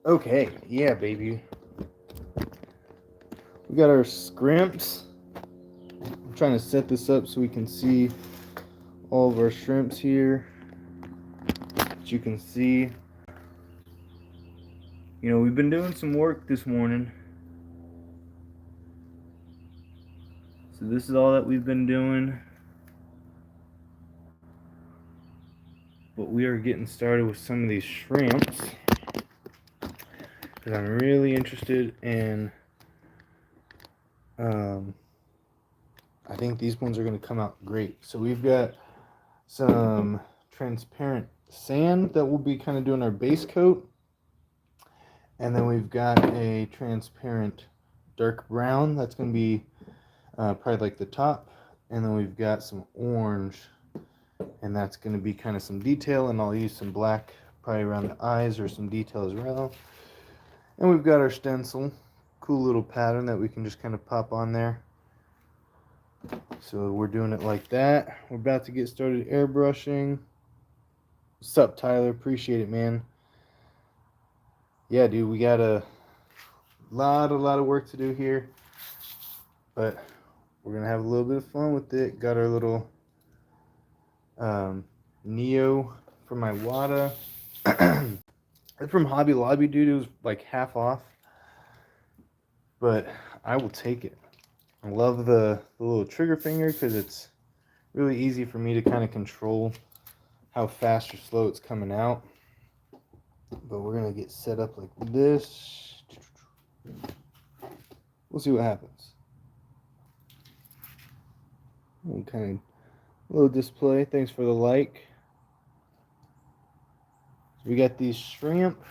Okay, yeah, baby. We got our scrimps. I'm trying to set this up so we can see all of our shrimps here. As you can see, we've been doing some work this morning. So this is all that we've been doing. But we are getting started with some of these shrimps. Because I'm really interested in... I think these ones are going to come out great. So we've got some transparent sand that we'll be kind of doing our base coat. And then we've got a transparent dark brown that's going to be probably like the top. And then we've got some orange, and that's going to be kind of some detail. And I'll use some black probably around the eyes or some detail as well. And we've got our stencil, cool little pattern that we can just kind of pop on there. So we're doing it like that. We're about to get started airbrushing. What's up, Tyler? Appreciate it, man. Yeah, dude, we got a lot of work to do here, but we're gonna have a little bit of fun with it. Got our little Neo from Iwata. It's from Hobby Lobby, dude. It was like half off, but I will take it. I love the little trigger finger because it's really easy for me to kind of control how fast or slow it's coming out. But we're going to get set up like this. We'll see what happens. Kind of little display. Thanks for the like. So we got these shrimp.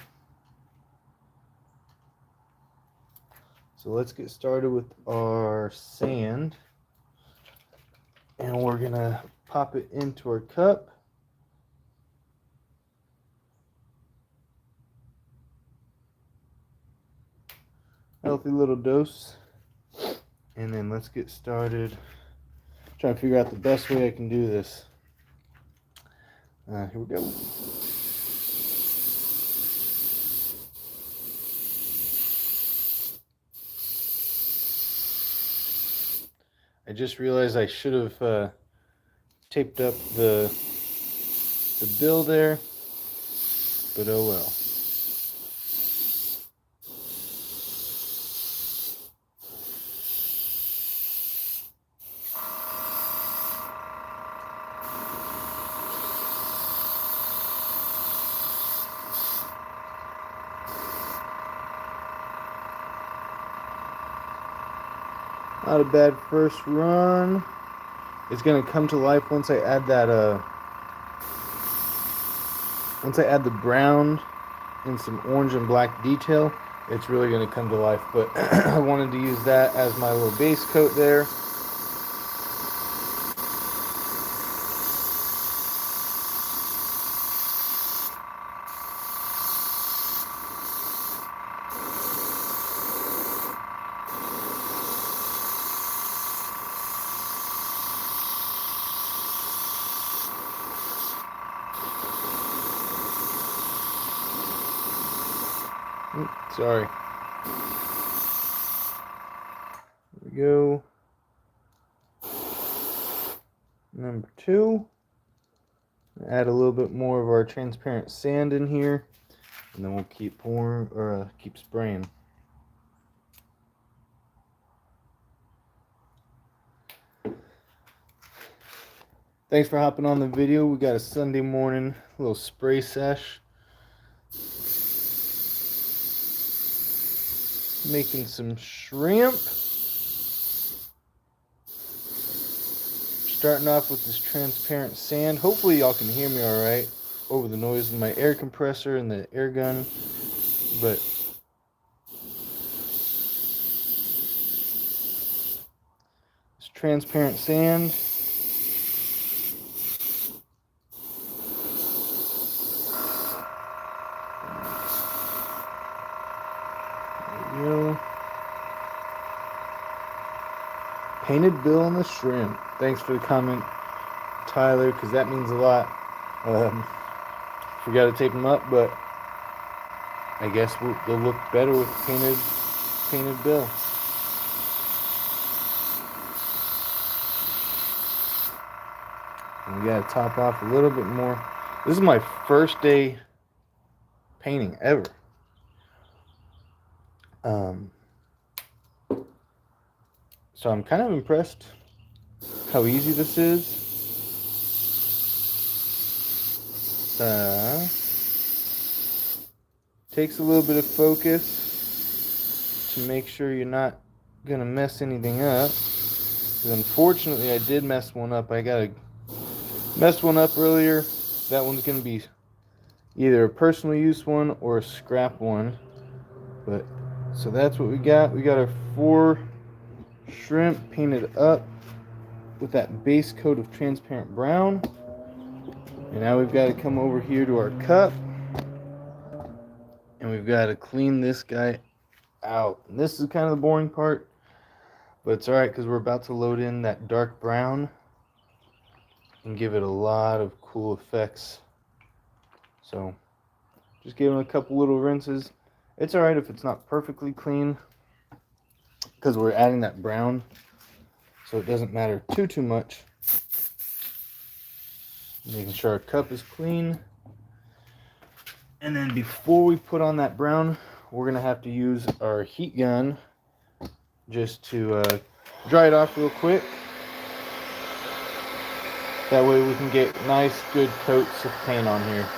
So let's get started with our sand. And we're going to pop it into our cup. Healthy little dose. And then let's get started. Trying to figure out the best way I can do this. Here we go. I just realized I should have taped up the bill there, but oh well. Not a bad first run. It's gonna come to life once I add that once I add the brown and some orange and black detail. It's really gonna come to life, but I wanted to use that as my little base coat there. Sorry. Here we go. Number 2. Add a little bit more of our transparent sand in here, and then we'll keep pouring or keep spraying. Thanks for hopping on the video. We got a Sunday morning little spray sesh. Making some shrimp. Starting off with this transparent sand. Hopefully y'all can hear me all right over the noise of my air compressor and the air gun. But this transparent sand. Painted bill on the shrimp. Thanks for the comment, Tyler, because that means a lot. Forgot to tape them up, but I guess they'll look better with painted bill. And we gotta top off a little bit more. This is my first day painting ever. So I'm kind of impressed how easy this is. Takes a little bit of focus to make sure you're not gonna mess anything up. Because unfortunately, I did mess one up. I gotta mess one up earlier. That one's gonna be either a personal use one or a scrap one. But so that's what we got. We got our 4 shrimp painted up with that base coat of transparent brown. And now we've got to come over here to our cup. And we've got to clean this guy out. And this is kind of the boring part. But it's alright because we're about to load in that dark brown and give it a lot of cool effects. So just give them a couple little rinses. It's alright if it's not perfectly clean because we're adding that brown. So it doesn't matter too much. Making sure our cup is clean. And then before we put on that brown, we're going to have to use our heat gun just to dry it off real quick. That way we can get nice, good coats of paint on here.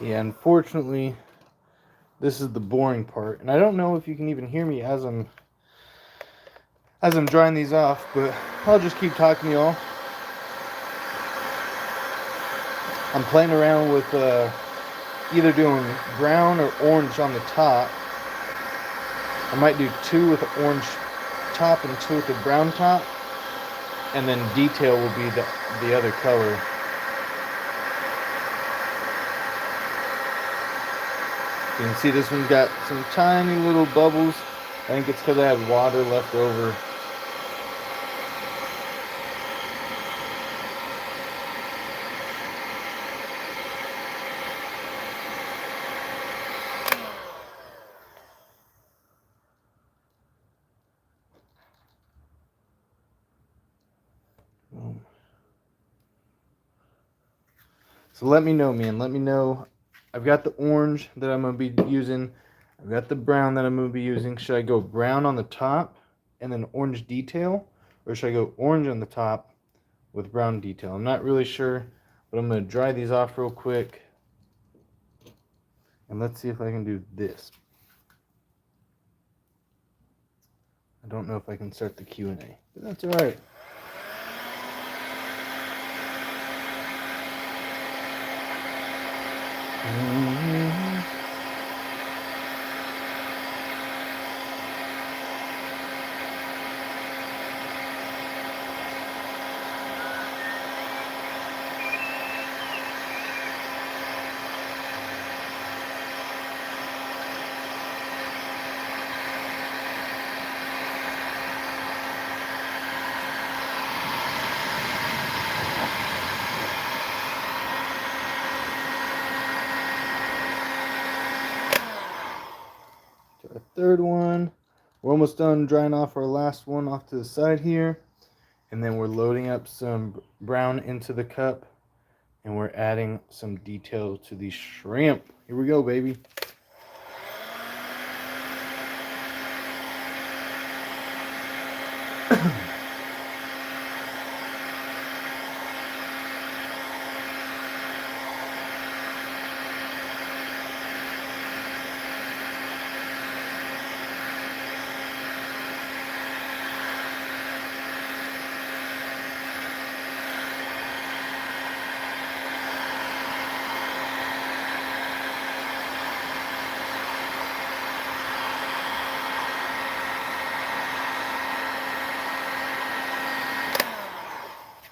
Yeah, unfortunately, this is the boring part, and I don't know if you can even hear me as I'm drying these off, but I'll just keep talking to y'all. I'm playing around with either doing brown or orange on the top. I might do 2 with the orange top and 2 with the brown top, and then detail will be the other color. You can see this one's got some tiny little bubbles. I think it's because I had water left over. So let me know, man. Let me know. I've got the orange that I'm going to be using. I've got the brown that I'm going to be using. Should I go brown on the top and then orange detail? Or should I go orange on the top with brown detail? I'm not really sure, but I'm going to dry these off real quick. And let's see if I can do this. I don't know if I can start the Q&A, but that's all right. Our third one. We're almost done drying off our last one off to the side here. And then we're loading up some brown into the cup. And we're adding some detail to the shrimp. Here we go, baby.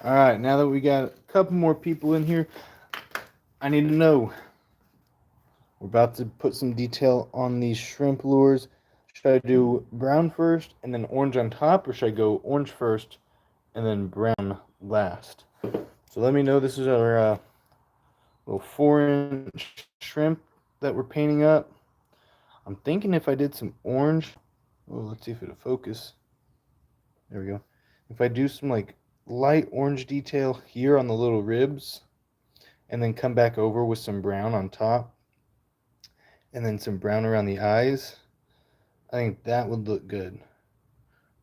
All right, now that we got a couple more people in here, I need to know. We're about to put some detail on these shrimp lures. Should I do brown first and then orange on top, or should I go orange first and then brown last? So let me know. This is our little 4-inch shrimp that we're painting up. I'm thinking if I did some orange, let's see if it'll focus. There we go. If I do some like light orange detail here on the little ribs and then come back over with some brown on top and then some brown around the eyes, I think that would look good.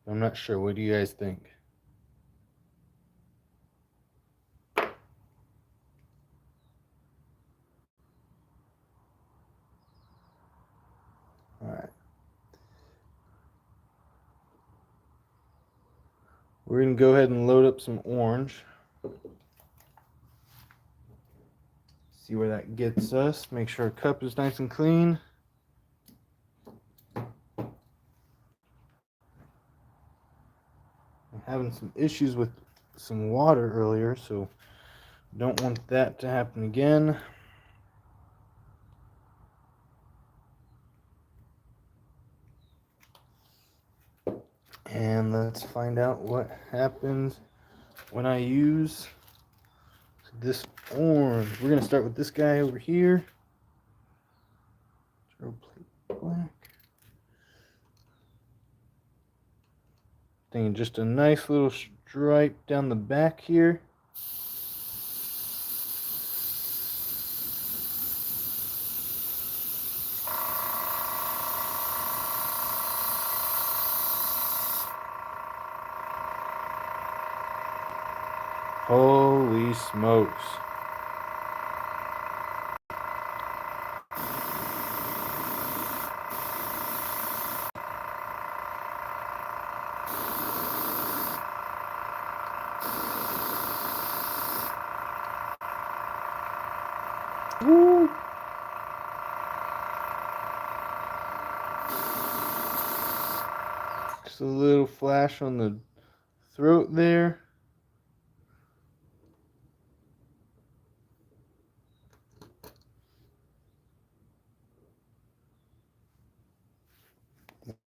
I'm not sure. What do you guys think? All right. We're going to go ahead and load up some orange. See where that gets us. Make sure our cup is nice and clean. I'm having some issues with some water earlier, so don't want that to happen again. And let's find out what happens when I use this orange. We're going to start with this guy over here. Black. Thinking just a nice little stripe down the back here. Holy smokes. Woo. Just a little flash on the throat there.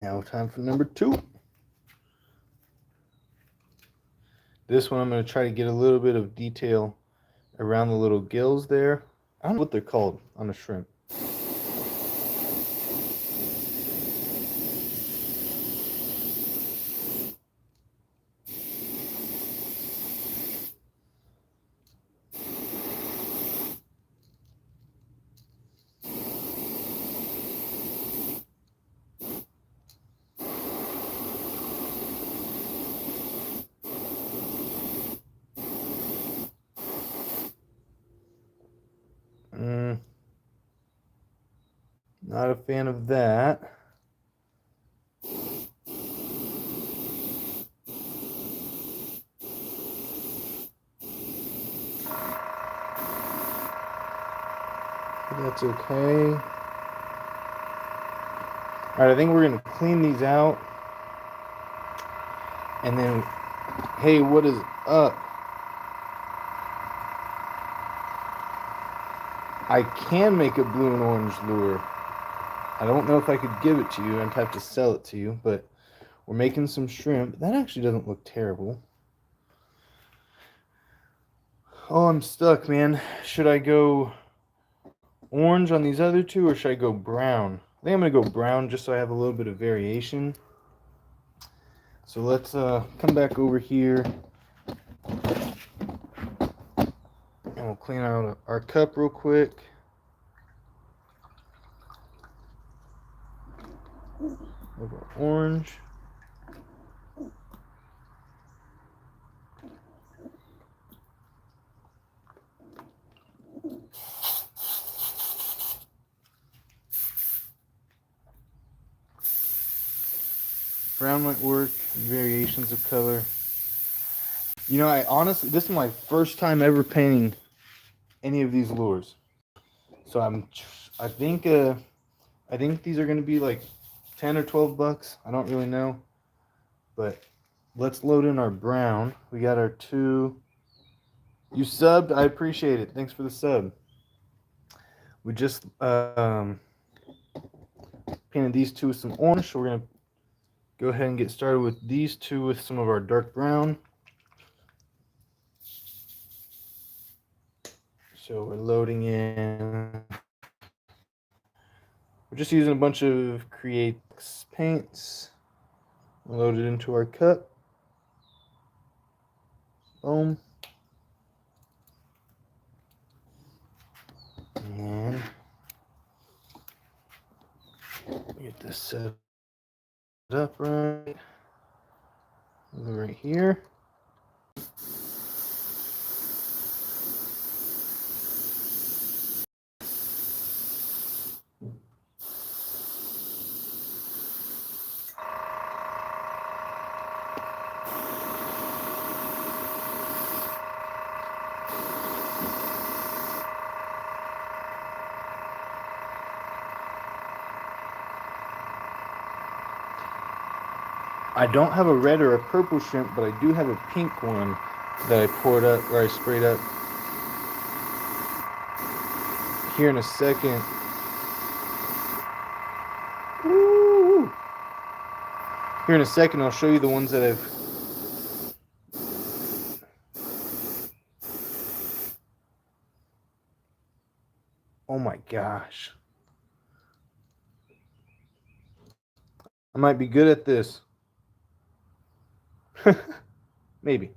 Now time for number 2. This one I'm going to try to get a little bit of detail around the little gills there. I don't know what they're called on a shrimp. Not a fan of that. But that's okay. Alright, I think we're going to clean these out. And then, hey, what is up? I can make a blue and orange lure. I don't know if I could give it to you. I'd have to sell it to you, but we're making some shrimp. That actually doesn't look terrible. Oh, I'm stuck, man. Should I go orange on these other two, or should I go brown? I think I'm going to go brown just so I have a little bit of variation. So let's come back over here. And we'll clean out our cup real quick. Over orange. brown might work, variations of color. You know, I honestly, this is my first time ever painting any of these lures. So I think these are gonna be like 10 or 12 bucks. I don't really know, but let's load in our brown. We got our two. You subbed, I appreciate it. Thanks for the sub. We just painted these two with some orange, so we're gonna go ahead and get started with these two with some of our dark brown. So we're loading in. We're just using a bunch of Create paints. Load it into our cup. Boom. And get this set up right. Right here. I don't have a red or a purple shrimp, but I do have a pink one that I poured up, or I sprayed up. Here in a second. Woo! Here in a second, I'll show you the ones that I've. Oh my gosh. I might be good at this. Maybe.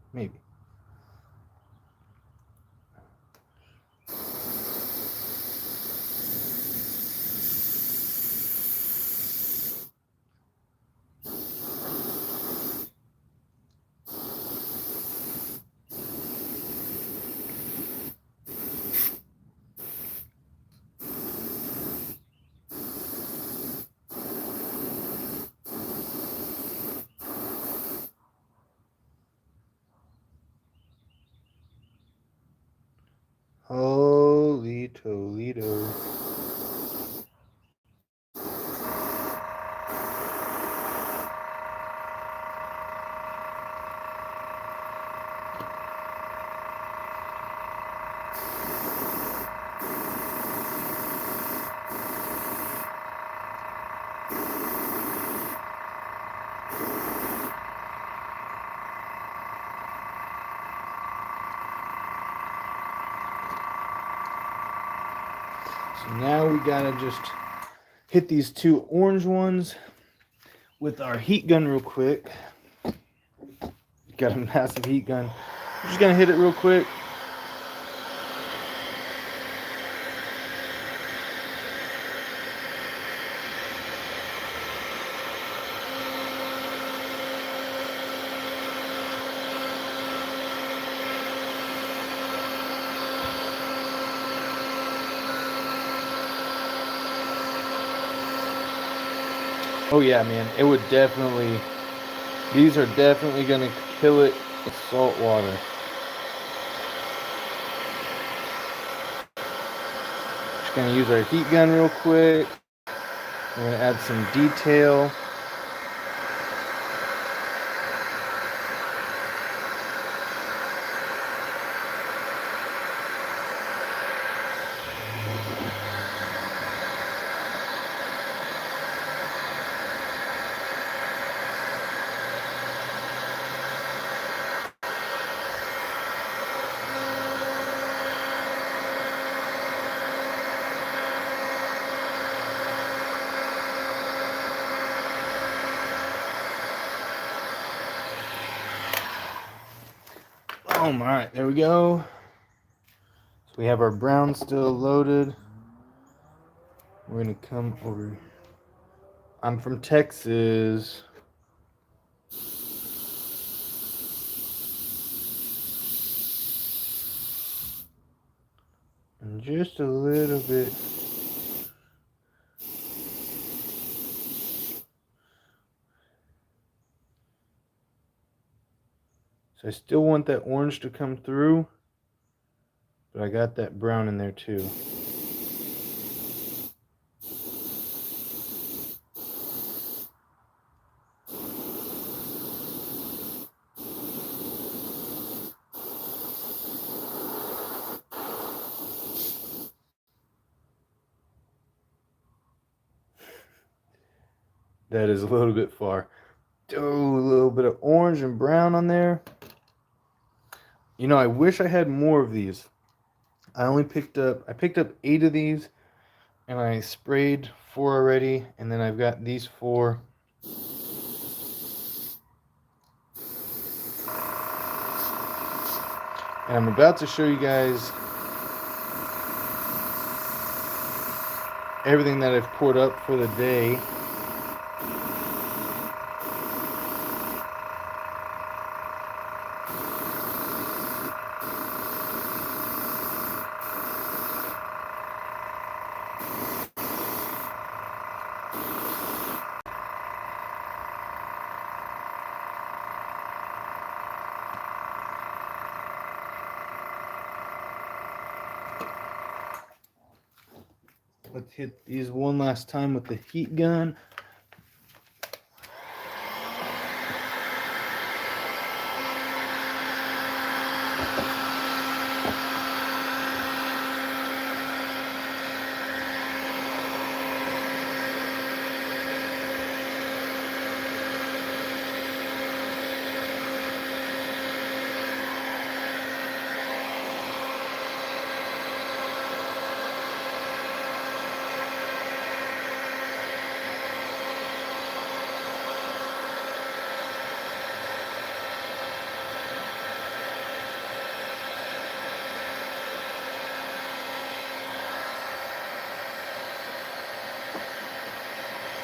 Holy Toledo. So now we gotta just hit these two orange ones with our heat gun real quick. Got a massive heat gun. I'm just gonna hit it real quick. Oh yeah, man, it would definitely, these are definitely gonna kill it in salt water. Just gonna use our heat gun real quick. We're gonna add some detail. Boom, all right, there we go. So we have our brown still loaded. We're gonna come over. I'm from Texas. And just a little bit. So I still want that orange to come through, but I got that brown in there too. That is a little bit far. Oh, a little bit of orange and brown on there. You know, I wish I had more of these. I picked up 8 of these, and I sprayed 4 already, and then I've got these 4. And I'm about to show you guys everything that I've poured up for the day. Let's hit these one last time with the heat gun.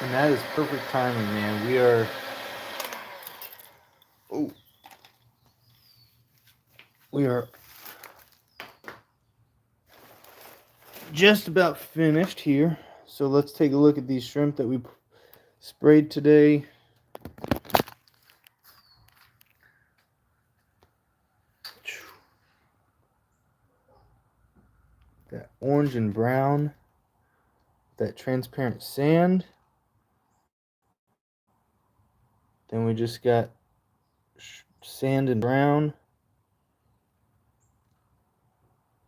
And that is perfect timing, man. We are just about finished here. So let's take a look at these shrimp that we sprayed today. That orange and brown, that transparent sand. Then we just got sand and brown.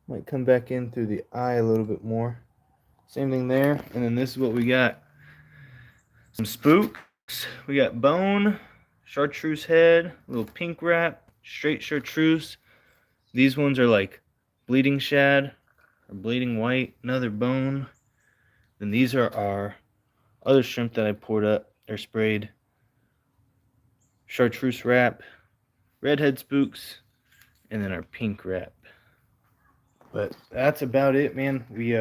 Might come back in through the eye a little bit more. Same thing there. And then this is what we got. Some spooks. We got bone, chartreuse head, a little pink wrap, straight chartreuse. These ones are like bleeding shad or bleeding white, another bone. Then these are our other shrimp that I poured up or sprayed. Chartreuse wrap, redhead spooks, and then our pink wrap. But that's about it, man. We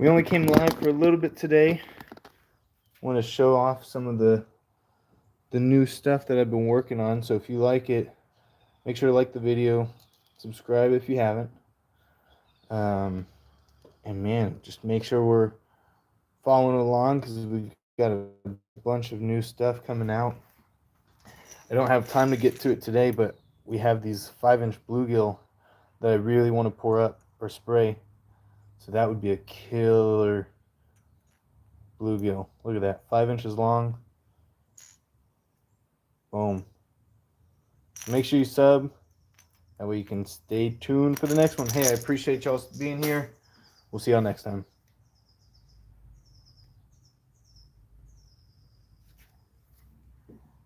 only came live for a little bit today. Want to show off some of the new stuff that I've been working on. So if you like it, make sure to like the video, subscribe if you haven't. And man, just make sure we're following along because we've got a bunch of new stuff coming out. I don't have time to get to it today, but we have these 5-inch bluegill that I really want to pour up or spray. So that would be a killer bluegill. Look at that, 5 inches long. Boom. Make sure you sub. That way you can stay tuned for the next one. Hey, I appreciate y'all being here. We'll see y'all next time.